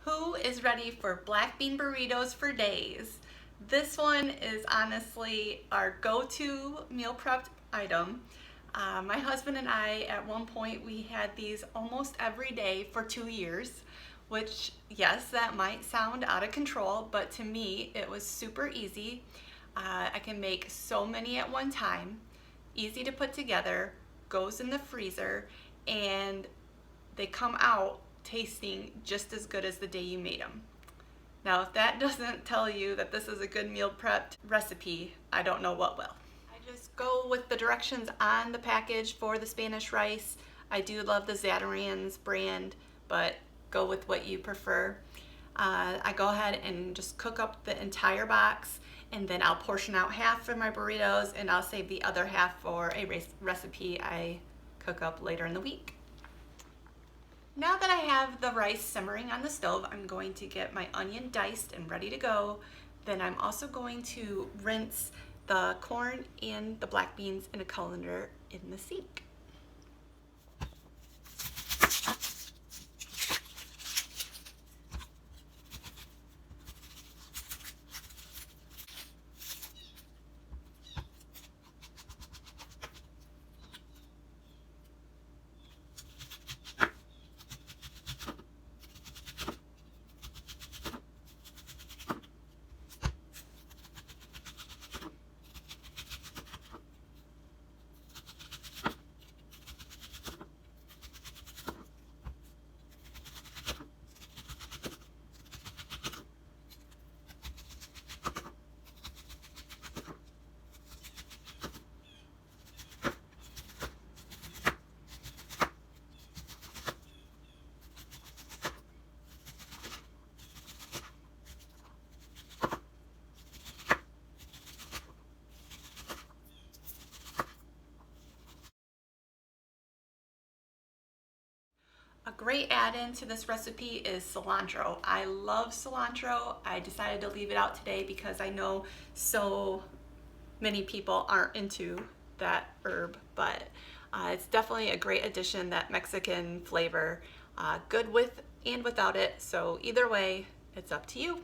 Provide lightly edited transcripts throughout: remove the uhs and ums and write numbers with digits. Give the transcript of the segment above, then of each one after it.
Who is ready for black bean burritos for days? This one is honestly our go-to meal prepped item. My husband and I, at one point, we had these almost every day for 2 years, which, yes, that might sound out of control, but to me, it was super easy. I can make so many at one time, easy to put together, goes in the freezer, and they come out tasting just as good as the day you made them. Now, if that doesn't tell you that this is a good meal prepped recipe, I don't know what will. I just go with the directions on the package for the Spanish rice. I do love the Zatarain's brand, but go with what you prefer. I go ahead and just cook up the entire box, and then I'll portion out half for my burritos and I'll save the other half for a recipe I cook up later in the week. Now that I have the rice simmering on the stove, I'm going to get my onion diced and ready to go. Then I'm also going to rinse the corn and the black beans in a colander in the sink. A great add-in to this recipe is cilantro. I love cilantro. I decided to leave it out today because I know so many people aren't into that herb, but it's definitely a great addition, that Mexican flavor, good with and without it. So either way, it's up to you.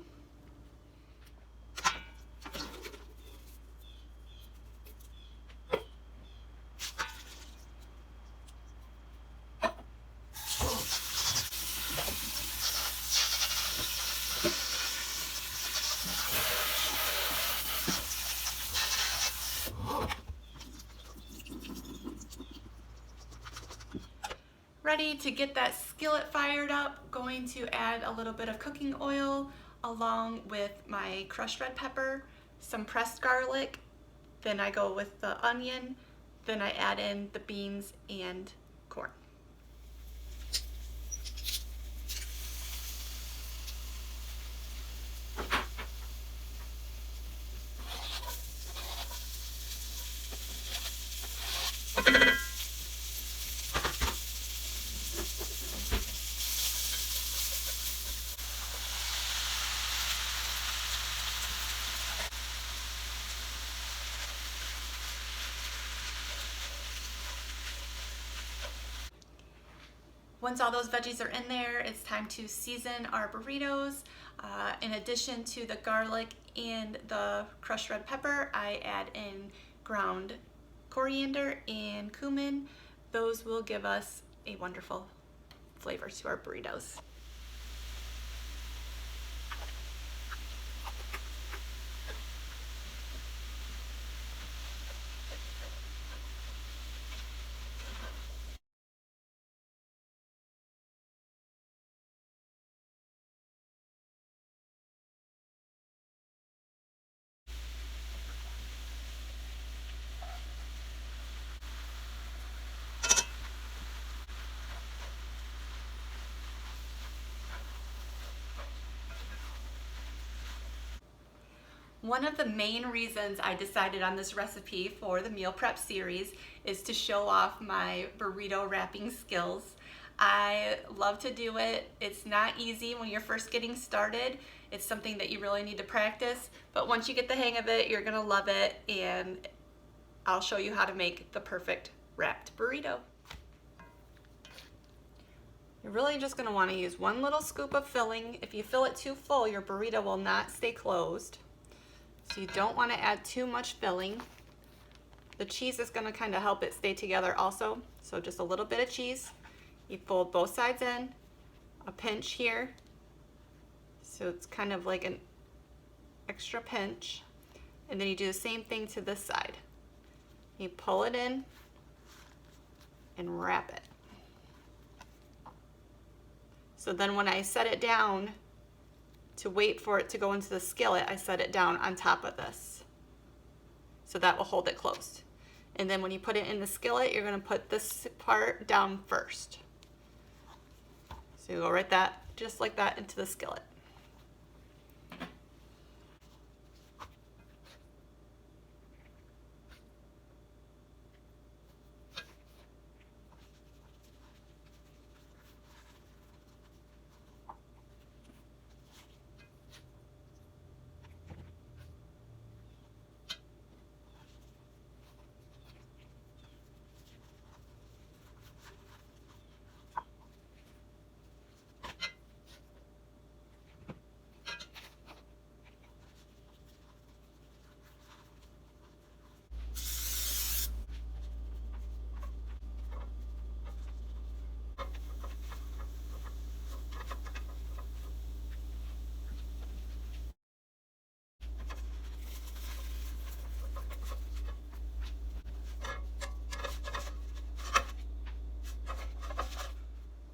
Ready to get that skillet fired up, going to add a little bit of cooking oil along with my crushed red pepper, some pressed garlic, then I go with the onion, then I add in the beans and corn. Once all those veggies are in there, it's time to season our burritos. In addition to the garlic and the crushed red pepper, I add in ground coriander and cumin. Those will give us a wonderful flavor to our burritos. One of the main reasons I decided on this recipe for the meal prep series is to show off my burrito wrapping skills. I love to do it. It's not easy when you're first getting started. It's something that you really need to practice, but once you get the hang of it, you're gonna love it, and I'll show you how to make the perfect wrapped burrito. You're really just going to want to use one little scoop of filling. If you fill it too full, your burrito will not stay closed. So you don't want to add too much filling. The cheese is going to kind of help it stay together also. So just a little bit of cheese. You fold both sides in, a pinch here. So it's kind of like an extra pinch. And then you do the same thing to this side. You pull it in and wrap it. So then when I set it down to wait for it to go into the skillet, I set it down on top of this. So that will hold it closed. And then when you put it in the skillet, you're going to put this part down first. So you go right that, just like that, into the skillet.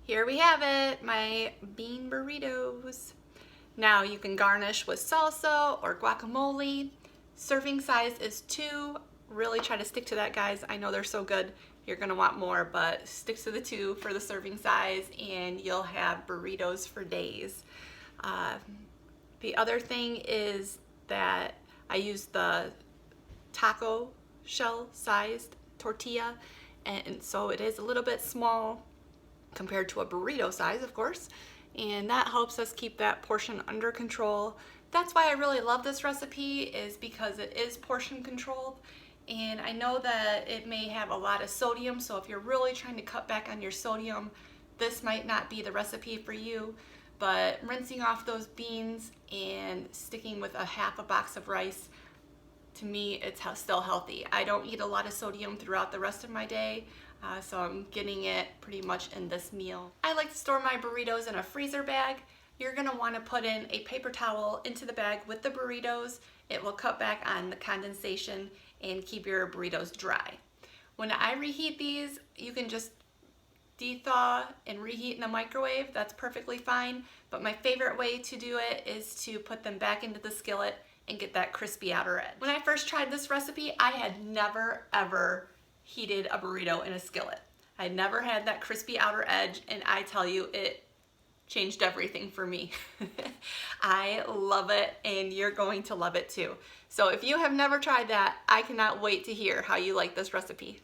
Here we have it, my bean burritos. Now you can garnish with salsa or guacamole. Serving size is 2. Really try to stick to that, guys. I know they're so good. You're gonna want more, but stick to the 2 for the serving size and you'll have burritos for days. The other thing is that I use the taco shell sized tortilla, and so it is a little bit small compared to a burrito size, of course, and that helps us keep that portion under control. That's why I really love this recipe, is because it is portion controlled, and I know that it may have a lot of sodium, so if you're really trying to cut back on your sodium, this might not be the recipe for you. But rinsing off those beans and sticking with a half a box of rice, to me, it's still healthy. I don't eat a lot of sodium throughout the rest of my day, so I'm getting it pretty much in this meal. I like to store my burritos in a freezer bag. You're gonna wanna put in a paper towel into the bag with the burritos. It will cut back on the condensation and keep your burritos dry. When I reheat these, you can just de-thaw and reheat in the microwave. That's perfectly fine, but my favorite way to do it is to put them back into the skillet and get that crispy outer edge. When I first tried this recipe, I had never ever heated a burrito in a skillet. I had never had that crispy outer edge, and I tell you, it changed everything for me. I love it, and you're going to love it too. So if you have never tried that, I cannot wait to hear how you like this recipe.